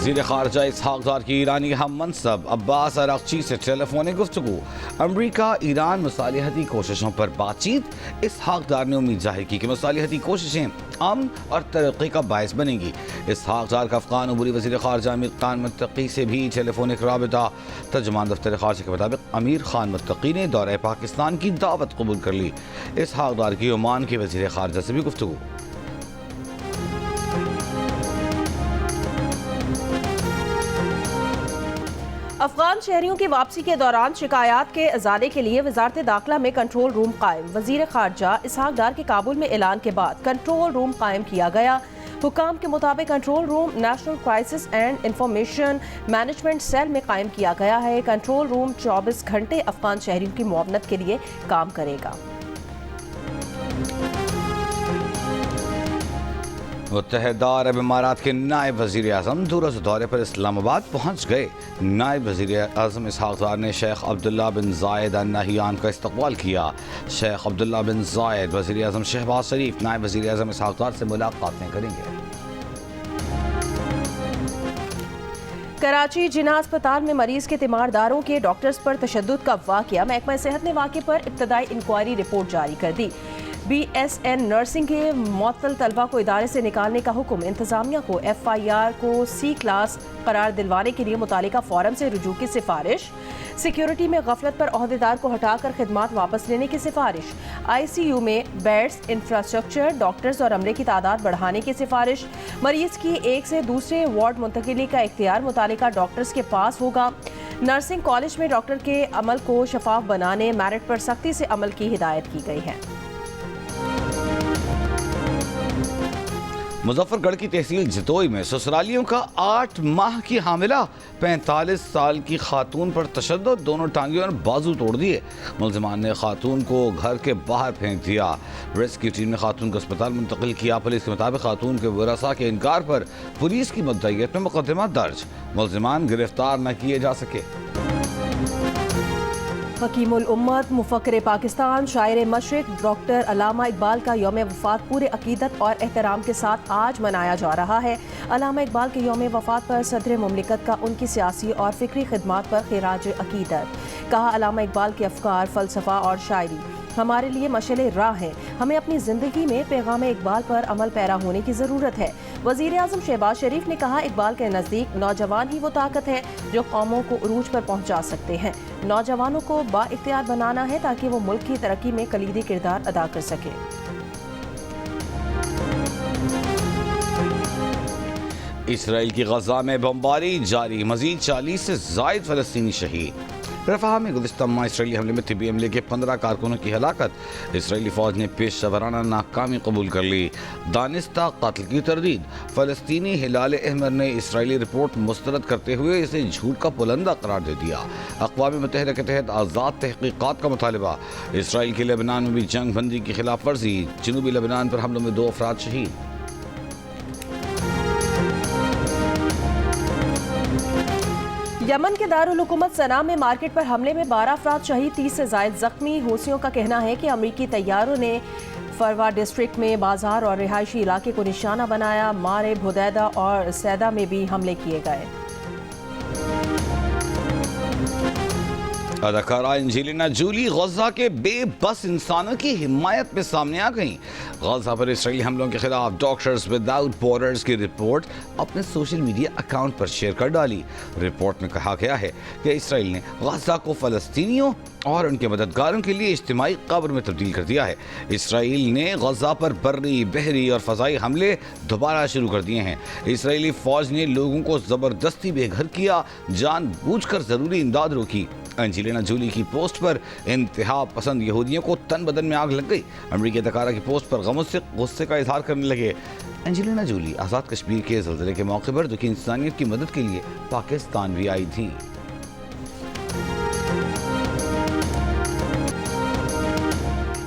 وزیر خارجہ اسحاق ڈار کی ایرانی ہم منصب عباس اراغچی سے ٹیلی فونک گفتگو. امریکہ ایران مصالحتی کوششوں پر بات چیت. اسحاق ڈار نے امید ظاہر کی کہ مصالحتی کوششیں امن اور ترقی کا باعث بنیں گی. اسحاق ڈار کا افغان عبوری وزیر خارجہ امیر خان متقی سے بھی ٹیلی فونک رابطہ. ترجمان دفتر خارجہ کے مطابق امیر خان متقی نے دورہ پاکستان کی دعوت قبول کر لی. اسحاق ڈار کی عمان کے وزیر خارجہ سے بھی گفتگو. افغان شہریوں کی واپسی کے دوران شکایات کے ازالے کے لیے وزارت داخلہ میں کنٹرول روم قائم. وزیر خارجہ اسحاق ڈار کے کابل میں اعلان کے بعد کنٹرول روم قائم کیا گیا. حکام کے مطابق control room national crisis and information management cell میں قائم کیا گیا ہے. کنٹرول روم 24 گھنٹے افغان شہریوں کی معاونت کے لیے کام کرے گا. متحدہ عرب امارات کے نائب وزیر اعظم دورز دورے پر اسلام آباد پہنچ گئے. نائب وزیر اعظم اسحاق ڈار نے شیخ عبداللہ بن زائد ال نہیان کا استقبال کیا. شیخ عبداللہ بن زائد وزیر اعظم شہباز شریف نائب وزیر اعظم اسحاق ڈار سے ملاقاتیں کریں گے. کراچی جناح اسپتال میں مریض کے تیمارداروں کے ڈاکٹرز پر تشدد کا واقعہ. محکمہ صحت نے واقعے پر ابتدائی انکوائری رپورٹ جاری کر دی. بی ایس این نرسنگ کے معطل طلبہ کو ادارے سے نکالنے کا حکم. انتظامیہ کو ایف آئی آر کو سی کلاس قرار دلوانے کے لیے متعلقہ فورم سے رجوع کی سفارش. سیکیورٹی میں غفلت پر عہدیدار کو ہٹا کر خدمات واپس لینے کی سفارش. آئی سی یو میں بیڈز انفراسٹرکچر ڈاکٹرز اور عملے کی تعداد بڑھانے کی سفارش. مریض کی ایک سے دوسرے وارڈ منتقلی کا اختیار متعلقہ ڈاکٹرز کے پاس ہوگا. نرسنگ کالج میں ڈاکٹر کے عمل کو شفاف بنانے میرٹ پر سختی سے عمل کی ہدایت کی گئی ہے. مظفر گڑھ کی تحصیل جتوئی میں سسرالیوں کا 8 ماہ کی حاملہ 45 سال کی خاتون پر تشدد. دونوں ٹانگیں اور بازو توڑ دیے. ملزمان نے خاتون کو گھر کے باہر پھینک دیا. ریسکیو ٹیم نے خاتون کو اسپتال منتقل کیا. پولیس کے مطابق خاتون کے ورثاء کے انکار پر پولیس کی مدعیت میں مقدمہ درج. ملزمان گرفتار نہ کیے جا سکے. حکیم الامت مفکر پاکستان شاعر مشرق ڈاکٹر علامہ اقبال کا یوم وفات پورے عقیدت اور احترام کے ساتھ آج منایا جا رہا ہے. علامہ اقبال کے یوم وفات پر صدر مملکت کا ان کی سیاسی اور فکری خدمات پر خراج عقیدت. کہا علامہ اقبال کے افکار فلسفہ اور شاعری ہمارے لیے مشعل راہ ہیں. ہمیں اپنی زندگی میں پیغام اقبال پر عمل پیرا ہونے کی ضرورت ہے. وزیر اعظم شہباز شریف نے کہا اقبال کے نزدیک نوجوان ہی وہ طاقت ہے جو قوموں کو عروج پر پہنچا سکتے ہیں. نوجوانوں کو با اختیار بنانا ہے تاکہ وہ ملک کی ترقی میں کلیدی کردار ادا کر سکیں. اسرائیل کی غزہ میں بمباری جاری. مزید 40 سے زائد فلسطینی شہید. رفح میں گزشتہ ماہ اسرائیلی حملے میں طبی عملے کے 15 کارکنوں کی ہلاکت. اسرائیلی فوج نے پیش ورانہ ناکامی قبول کر لی. دانستہ قتل کی تردید. فلسطینی ہلال احمر نے اسرائیلی رپورٹ مسترد کرتے ہوئے اسے جھوٹ کا پلندہ قرار دے دیا. اقوام متحدہ کے تحت آزاد تحقیقات کا مطالبہ. اسرائیل کی لبنان میں بھی جنگ بندی کی خلاف ورزی. جنوبی لبنان پر حملوں میں 2 افراد شہید. یمن کے دارالحکومت صنعاء میں مارکیٹ پر حملے میں 12 افراد شہید 30 سے زائد زخمی. حوثیوں کا کہنا ہے کہ امریکی طیاروں نے فروا ڈسٹرکٹ میں بازار اور رہائشی علاقے کو نشانہ بنایا. مارب حدیدہ اور سیدہ میں بھی حملے کیے گئے. اداکارہ انجلینا جولی غزہ کے بے بس انسانوں کی حمایت میں سامنے آ گئیں. غزہ پر اسرائیلی حملوں کے خلاف ڈاکٹرز وداؤٹ بارڈرز کی رپورٹ اپنے سوشل میڈیا اکاؤنٹ پر شیئر کر ڈالی. رپورٹ میں کہا گیا ہے کہ اسرائیل نے غزہ کو فلسطینیوں اور ان کے مددگاروں کے لیے اجتماعی قبر میں تبدیل کر دیا ہے. اسرائیل نے غزہ پر بری، بحری اور فضائی حملے دوبارہ شروع کر دیے ہیں. اسرائیلی فوج نے لوگوں کو زبردستی بے گھر کیا، جان بوجھ کر ضروری امداد روکی. انجلینا جولی کی پوسٹ پر انتہا پسند یہودیوں کو تن بدن میں آگ لگ گئی. امریکی اداکارہ کی پوسٹ پر غصے کا اظہار کرنے لگے. انجلینا جولی آزاد کشمیر کے زلزلے کے موقع پر دکھی انسانیت کی مدد کے لیے پاکستان بھی آئی تھیں.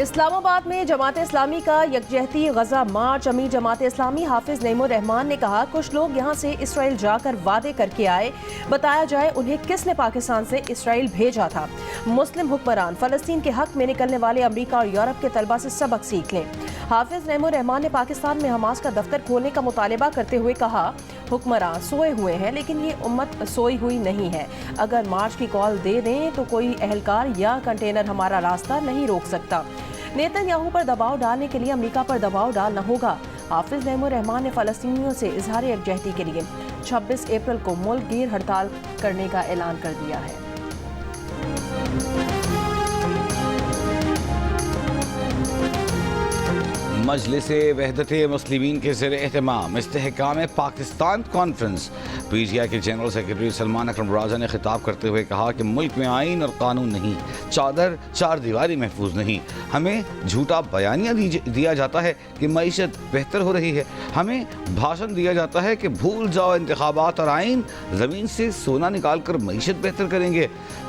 اسلام آباد میں جماعت اسلامی کا یکجہتی غزہ مارچ. امیر جماعت اسلامی حافظ نعیم الرحمان نے کہا کچھ لوگ یہاں سے اسرائیل جا کر وعدے کر کے آئے، بتایا جائے انہیں کس نے پاکستان سے اسرائیل بھیجا تھا. مسلم حکمران فلسطین کے حق میں نکلنے والے امریکہ اور یورپ کے طلبہ سے سبق سیکھ لیں. حافظ نعیم الرحمان نے پاکستان میں حماس کا دفتر کھولنے کا مطالبہ کرتے ہوئے کہا حکمراں سوئے ہوئے ہیں لیکن یہ امت سوئی ہوئی نہیں ہے. اگر مارچ کی کال دے دیں تو کوئی اہلکار یا کنٹینر ہمارا راستہ نہیں روک سکتا. نیتن یاہو پر دباؤ ڈالنے کے لیے امریکہ پر دباؤ ڈالنا ہوگا. حافظ نعیم الرحمان نے فلسطینیوں سے اظہار یکجہتی کے لیے 26 اپریل کو ملک گیر ہڑتال کرنے کا اعلان کر دیا ہے. مجلس وحدت مسلمین کے زیر اہتمام استحکام Pakistan conference. P T I کے جنرل سیکرٹری سلمان اکرم راجہ نے خطاب کرتے ہوئے کہا کہ ملک میں آئین اور قانون نہیں, چار دیواری محفوظ نہیں. ہمیں جھوٹا بیانیہ دیا جاتا ہے کہ معیشت بہتر ہو رہی ہے. ہمیں بھاشن دیا جاتا ہے کہ بھول جاؤ انتخابات اور آئین, زمین سے سونا نکال کر معیشت بہتر کریں گے.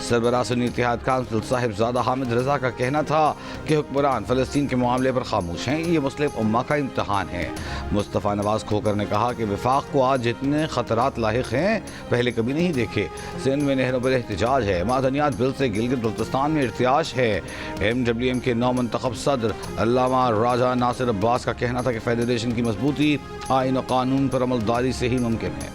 سربراہ سنی اتحاد کونسل صاحبزادہ حامد رضا کا کہنا تھا کہ حکمران فلسطین کے معاملے پر خاموش ہیں. یہ مسلم امہ کا امتحان ہے. مصطفیٰ نواز کھوکر نے کہا کہ وفاق کو آج جتنے خطرات لاحق ہیں پہلے کبھی نہیں دیکھے. سندھ میں نہروں پر احتجاج ہے. معدنیات بل سے گلگت بلتستان میں ارتعاش ہے. MWM کے نو منتخب صدر علامہ راجہ ناصر عباس کا کہنا تھا کہ فیڈریشن کی مضبوطی آئین و قانون پر عملداری سے ہی ممکن ہے.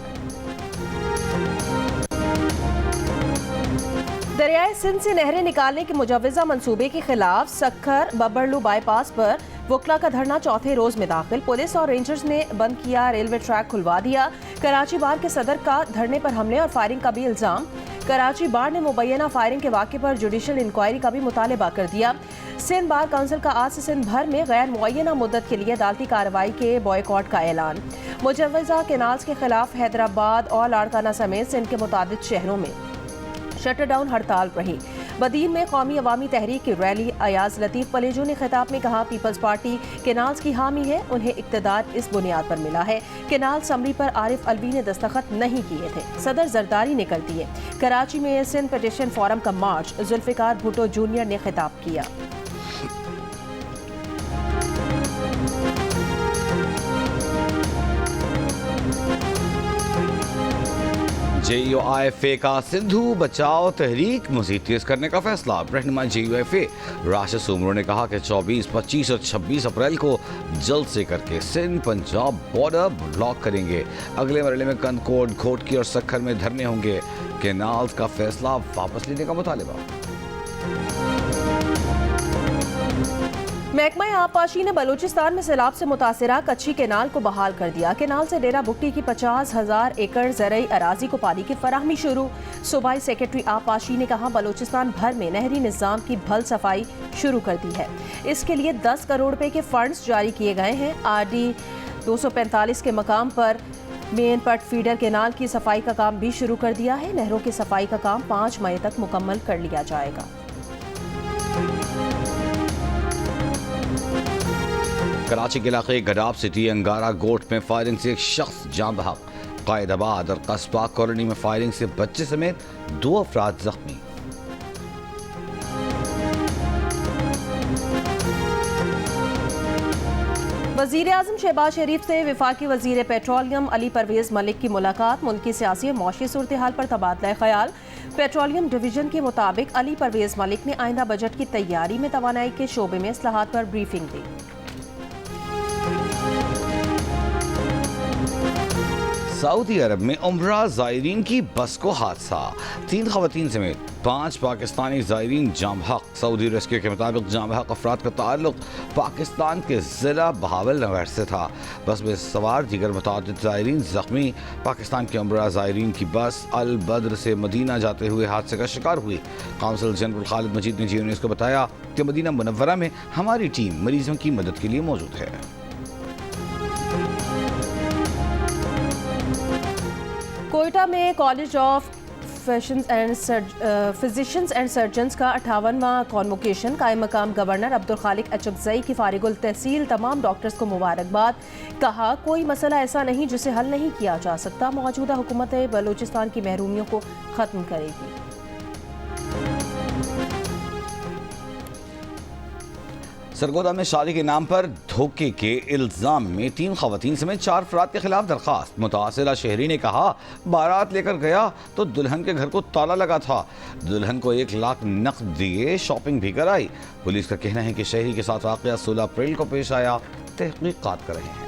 دریائے سندھ سے نہریں نکالنے کے مجوزہ منصوبے کے خلاف سکھر ببرلو بائی پاس پر وکلا کا دھرنا چوتھے روز میں داخل. پولیس اور رینجرز نے بند کیا ریلوے ٹریک کھلوا دیا. کراچی بار کے صدر کا دھرنے پر حملے اور فائرنگ کا بھی الزام. کراچی بار نے مبینہ فائرنگ کے واقعے پر جوڈیشل انکوائری کا بھی مطالبہ کر دیا. سندھ بار کونسل کا آج سے سندھ بھر میں غیر معینہ مدت کے لیے عدالتی کارروائی کے بوائیکاٹ کا اعلان. مجوزہ کینالز کے خلاف حیدرآباد اور لاڑکانہ سمیت سندھ کے متعدد شہروں میں شٹر ڈاؤن ہڑتال رہی. بدین میں قومی عوامی تحریک کی ریلی. ایاز لطیف پلیجو نے خطاب میں کہا پیپلز پارٹی کینالز کی حامی ہے, انہیں اقتدار اس بنیاد پر ملا ہے. کینال سمری پر عارف الوی نے دستخط نہیں کیے تھے, صدر زرداری نے کر دیے. کراچی میں سندھ پٹیشن فورم کا مارچ. ذوالفقار بھٹو جونیئر نے خطاب کیا. JUIFA کا سندھو بچاؤ تحریک مزید تیز کرنے کا فیصلہ. رہنما JUIFA راشد سومرو نے کہا کہ 24, 25 اور 26 اپریل کو جلد سے کر کے سندھ پنجاب بارڈر بلاک کریں گے. اگلے مرحلے میں کنکوڈ, کھوٹکی اور سکھر میں دھرنے ہوں گے. کینالز کا فیصلہ واپس لینے کا مطالبہ. محکمہ آبپاشی نے بلوچستان میں سیلاب سے متاثرہ کچھی کینال کو بحال کر دیا. کینال سے ڈیرہ بگٹی کی 50,000 ایکڑ زرعی اراضی کو پانی کی فراہمی شروع. صوبائی سیکرٹری آبپاشی نے کہا بلوچستان بھر میں نہری نظام کی بھل صفائی شروع کر دی ہے. اس کے لیے 10 کروڑ روپے کے فنڈز جاری کیے گئے ہیں. RD 245 کے مقام پر مین پٹ فیڈر کینال کی صفائی کا کام بھی شروع کر دیا ہے. نہروں کی صفائی کا کام 5 مئی تک مکمل کر لیا جائے گا. کراچی کے علاقے گڈاب سٹی انگارہ گوٹ میں فائرنگ سے ایک شخص جاں بحق. قائد آباد اور قصبہ کالونی میں فائرنگ سے بچے سمیت 2 افراد زخمی. وزیر اعظم شہباز شریف سے وفاقی وزیر پیٹرولیم علی پرویز ملک کی ملاقات. ملکی سیاسی اور معاشی صورتحال پر تبادلہ خیال. پیٹرولیم ڈویژن کے مطابق علی پرویز ملک نے آئندہ بجٹ کی تیاری میں توانائی کے شعبے میں اصلاحات پر بریفنگ دی. سعودی عرب میں عمرہ زائرین کی بس کو حادثہ. 3 خواتین سمیت 5 پاکستانی زائرین جاں بحق. سعودی ریسکیو کے مطابق جاں بحق افراد کا تعلق پاکستان کے ضلع بہاول نگر سے تھا. بس میں سوار دیگر متعدد زائرین زخمی. پاکستان کے عمرہ زائرین کی بس البدر سے مدینہ جاتے ہوئے حادثے کا شکار ہوئی. قونصل جنرل خالد مجید نے جی نیوز کو بتایا کہ مدینہ منورہ میں ہماری ٹیم مریضوں کی مدد کے لیے موجود ہے. کوئٹہ میں college of physicians and surgeons کا 58واں کانوکیشن. قائم مقام گورنر عبدالخالق اچکزئی کی فارغ التحصیل تمام ڈاکٹرز کو مبارکباد. کہا کوئی مسئلہ ایسا نہیں جسے حل نہیں کیا جا سکتا. موجودہ حکومت بلوچستان کی محرومیوں کو ختم کرے گی. سرگودا میں شادی کے نام پر دھوکے کے الزام میں 3 خواتین سمیت 4 افراد کے خلاف درخواست. متاثرہ شہری نے کہا بارات لے کر گیا تو دلہن کے گھر کو تالا لگا تھا. دلہن کو 1 لاکھ نقد دیے, شاپنگ بھی کرائی. پولیس کا کہنا ہے کہ شہری کے ساتھ واقعہ 16 اپریل کو پیش آیا. تحقیقات کر رہے ہیں.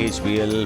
HBL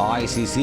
ICC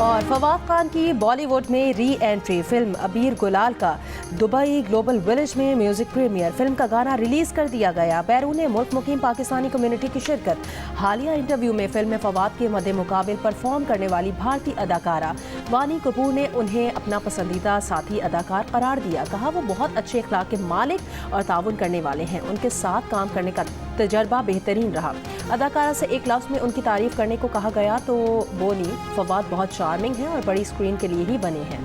اور فواد خان کی بالی ووڈ میں ری اینٹری، فلم ابیر گلال کا دبئی گلوبل ولیج میں میوزک پریمیئر، فلم کا گانا ریلیز کر دیا گیا۔ بیرون ملک مقیم پاکستانی کمیونٹی کی شرکت۔ حالیہ انٹرویو میں فلم میں فواد کے مد مقابل پرفارم کرنے والی بھارتی اداکارہ وانی کپور نے انہیں اپنا پسندیدہ ساتھی اداکار قرار دیا۔ کہا وہ بہت اچھے اخلاق کے مالک اور تعاون کرنے والے ہیں، ان کے ساتھ کام کرنے کا تجربہ بہترین رہا۔ اداکارہ سے ایک لفظ میں ان کی تعریف کرنے کو کہا گیا تو بولی فواد بہت چارمنگ ہیں اور بڑی اسکرین کے لیے ہی بنے ہیں۔